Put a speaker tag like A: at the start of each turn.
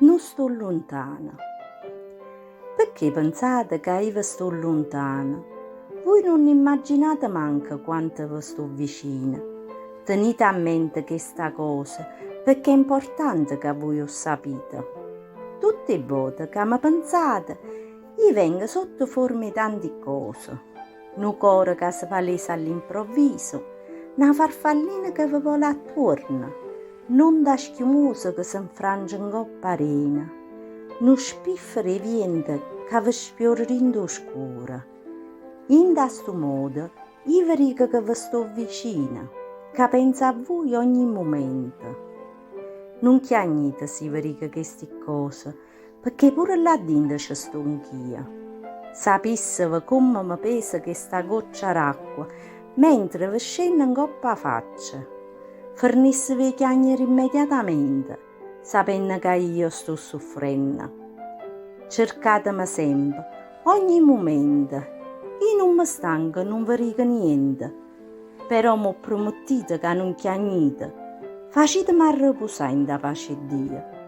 A: Non sto lontana. Perché pensate che io sto lontana? Voi non immaginate manco quanto vi sto vicina. Tenete a mente questa cosa, perché è importante che voi lo sapete. Tutte le volte che mi pensate, io vengo sotto forma di tante cose. Un cuore che si palesa all'improvviso, una farfallina che vi vola attorno, un'onda schiumosa che si infrange in coppa arena, uno spiffero di vento che vi sfiora in oscura. In questo modo, io vi dico che vi sto vicina, che penso a voi ogni momento. Non chiagnite se vi dico queste cose, perché pure là dentro ci sto anch'io. Sapesse come mi pesa questa goccia d'acqua, mentre vi scende in coppa faccia. Fornissevi a chiagnere immediatamente, sapendo che io sto soffrendo. Cercatemi sempre, ogni momento. Io non mi stanco, non vi dico niente. Però mi promettete che non chiagnite. Facetemi riposare in pace di Dio.